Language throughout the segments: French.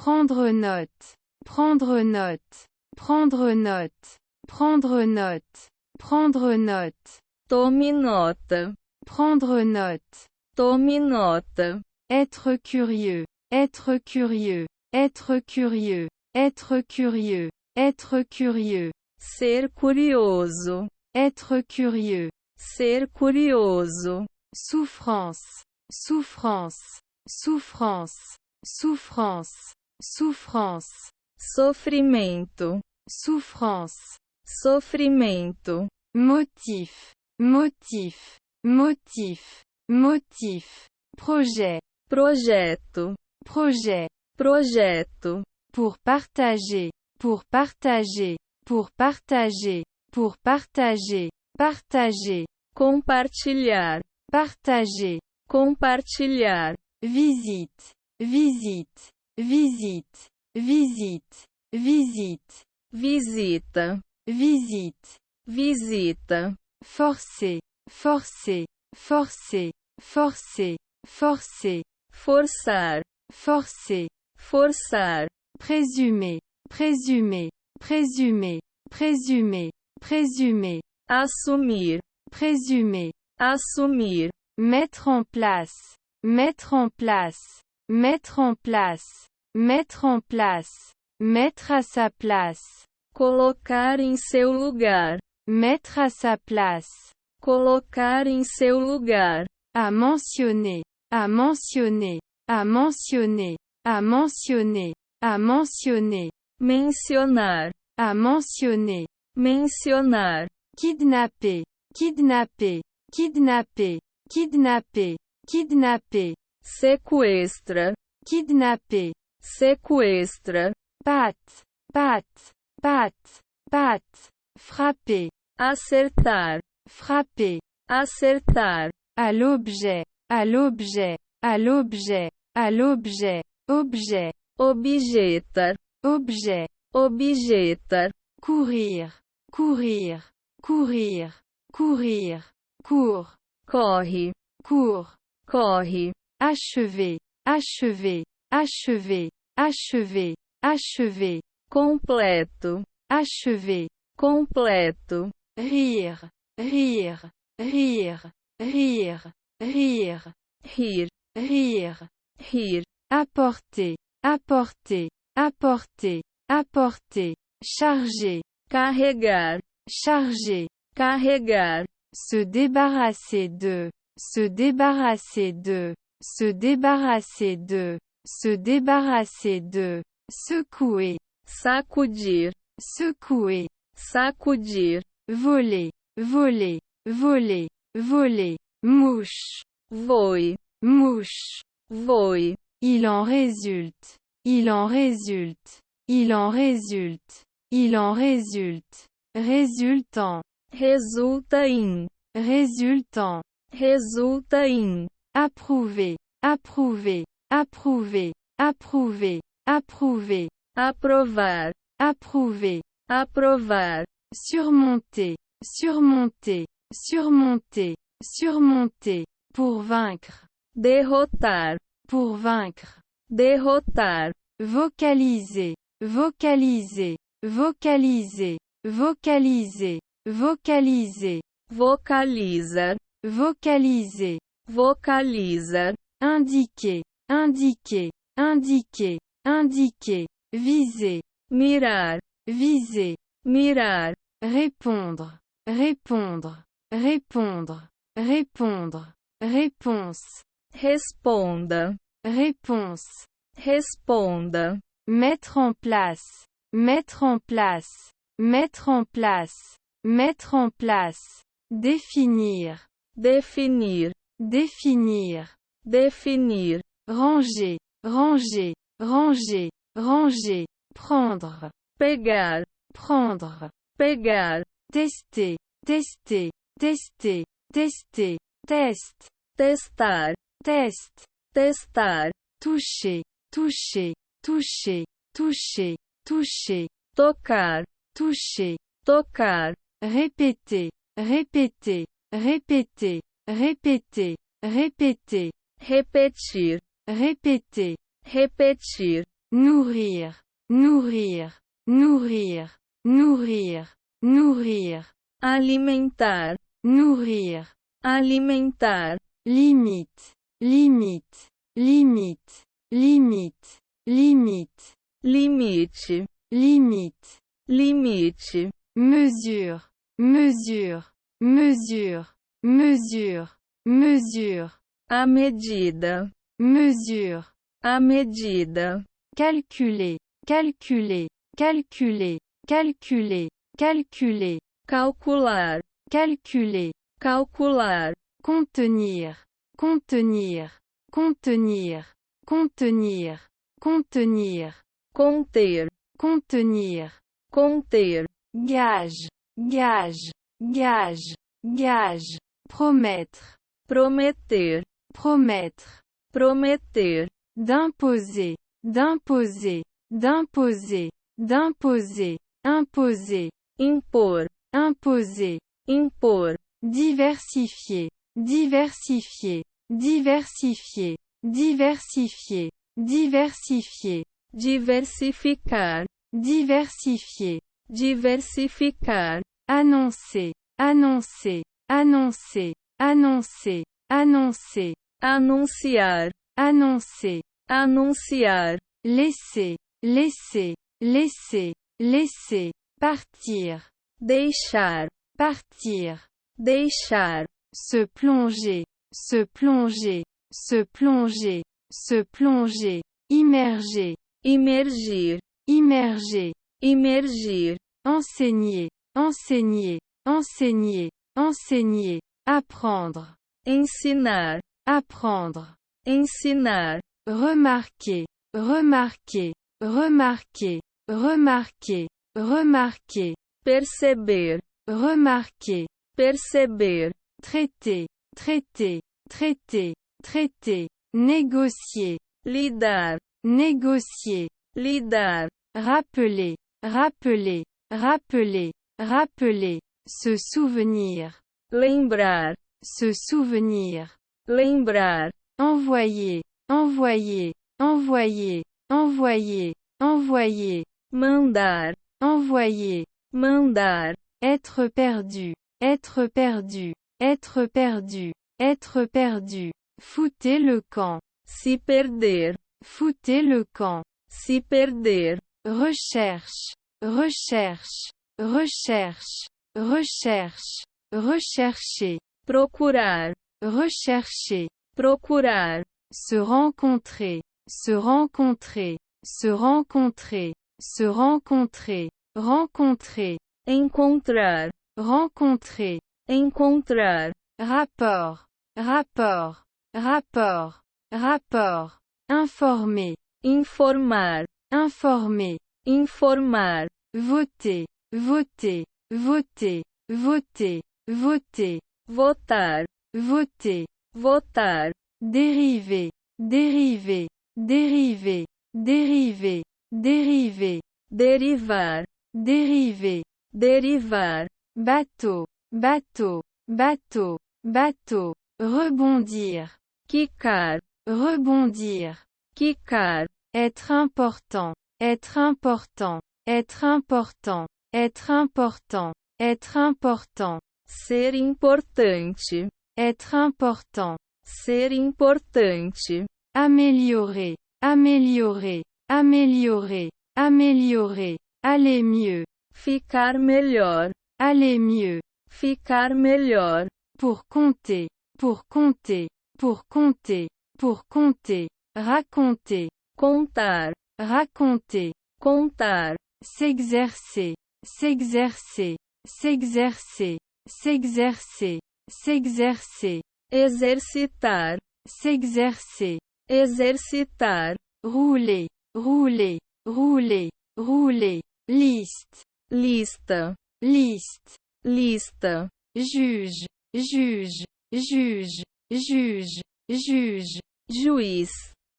Prendre note. Prendre note. Prendre note. Prendre note. Prendre note. Tome nota. Prendre note. Tome nota. Être curieux. Être curieux. Être curieux. Être curieux. Être curieux. Ser curioso. Être curieux. Ser curioso. Souffrance. Souffrance. Souffrance. Souffrance. Souffrance. Sofrimento. Souffrance. Sofrimento. Motif. Motif. Motif. Motif. Projet. Projeto. Projet. Projeto. Pour partager. Pour partager. Pour partager. Pour partager. Partager. Compartilhar. Partager. Compartilhar. Visite. Visite. Visite. Visite. Visite. Visita. Visite. Visita. Forcer. Forcer. Forcer. Forcer. Forcer. Forçar. Forcer. Forçar. Présumer. Présumer. Présumer. Présumer. Présumer. Assumir. Présumer. Assumir. Mettre en place. Mettre en place. Mettre en place. Mettre en place. Mettre à sa place. Colocar em seu lugar. Mettre à sa place. Colocar em seu lugar. À mentionner. À mentionner. À mentionner. À mentionner. À mentionner. Mencionar. À mentionner. Mencionar. Kidnapper. Kidnapper. Kidnapper. Kidnapper. Kidnapper. Sequestra. Kidnapper. Sequestra. Patte. Patte. Patte. Patte. Frapper. Acertar. Frapper. Acertar. À l'objet. À l'objet. À l'objet. À l'objet. Objet. Objetar. Objet. Objetar. Courir. Courir. Courir. Courir. Cours. Corre. Cours. Corre. Achever. Achever. Achever. Achever. Achever. Completo. Achever. Completo. Rire. Rire. Rire. Rire. Rire. Rir. Rire. Rir. Apporter. Apporter. Apporter. Apporter. Charger. Carregar. Charger. Carregar. Se débarrasser de. Se débarrasser de. Se débarrasser de. Se débarrasser de. Secouer. Sacudir. Secouer. Sacudir. Voler. Voler. Voler. Voler. Mouche. Voe. Mouche. Voe. Il en résulte. Il en résulte. Il en résulte. Il en résulte. Résultant. Resulta em. Résultant. Resulta em. Approuver. Approuver. Approuver. Approuver. Approuver. Aprovar. Approuver. Aprovar. Surmonter. Surmonter. Surmonter. Surmonter. Pour vaincre. Derrotar. Pour vaincre. Derrotar. Vocaliser. Vocaliser. Vocaliser. Vocaliser. Vocaliser. Vocaliza. Vocaliser. Vocaliza. Indiquer. Indiquer. Indiquer. Indiquer. Viser. Mirar. Viser. Mirar. Répondre. Répondre. Répondre. Répondre. Réponse. Responda. Réponse. Responda. Mettre en place. Mettre en place. Mettre en place. Mettre en place. Définir. Definir. Définir. Definir. Ranger. Ranger. Ranger. Ranger. Prendre. Pegar. Prendre. Pegar. Tester. Tester. Tester. Tester. Test. Testar. Test. Testar. Toucher. Toucher. Toucher. Toucher. Toucher. Tocar. Toucher. Tocar. Répéter. Répéter. Répéter. Répéter. Répéter. Repetir. Répéter. Repetir. nourrir, nourrir, nourrir, nourrir, nourrir, alimentar, nourrir, alimentar, limite, limite, limite, limite, limite, limite, limite, limite, mesure, mesure, mesure, mesure, mesure, a medida, mesure, a medida, calculer, calculer, calculer, calculer, calculer, calcular, calculer, calcular, contenir, contenir, contenir, contenir, contenir, conter, contenir, conter, gage, gage, gage, gage, promettre, prometer, promettre, prometer, d'imposer, d'imposer, d'imposer, d'imposer, imposer, impor, imposer, impor, diversifier, diversifier, diversifier, diversifier, diversifier, diversificar, diversifier, diversificar, annoncer, annoncer, annoncer, annoncer, annoncer, anunciar, annoncer, anunciar, laisser, laisser, laisser, laisser, partir, deixar, partir, deixar, se plonger, se plonger, se plonger, se plonger, immerger, imergir, immerger, imergir, enseigner, enseigner, enseigner, enseigner, apprendre, ensinar, apprendre, ensinar, remarquer, remarquer, remarquer, remarquer, remarquer, perceber, remarquer, perceber, traiter, traiter, traiter, traiter, négocier, lidar, négocier, lidar, rappeler, rappeler, rappeler, rappeler, se souvenir, lembrar, se souvenir, lembrar, envoyer, envoyer, envoyer, envoyer, envoyer, mandar, envoyer, mandar, être perdu, être perdu, être perdu, être perdu, foutez le camp, se perder, foutez le camp, se perder, recherche, recherche, recherche, recherche, rechercher, procurar, rechercher, procurar, se rencontrer, se rencontrer, se rencontrer, se rencontrer, rencontrer, encontrar, rencontrer, encontrar, rapport, rapport, rapport, rapport, informer, informar, informer, informar, voter, voter, voter, voter, voter, votar, voter, votar, dériver, dériver, dériver, dériver, dériver, derivar, dériver, derivar, bateau, bateau, bateau, bateau, rebondir, quicar, rebondir, quicar, être important, être important, être important, être important, être important, ser importante, être important, ser importante, améliorer, améliorer, améliorer, améliorer, aller mieux, ficar melhor, aller mieux, ficar melhor, pour compter, pour compter, pour compter, pour compter, raconter, contar, raconter, contar, s'exercer, s'exercer, s'exercer, s'exercer, s'exercer, exercitar, s'exercer, exercitar, rouler, rouler, rouler, rouler, liste, lista, liste, lista, juge, juge, juge, juge, juge, juiz,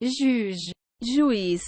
juge, juiz,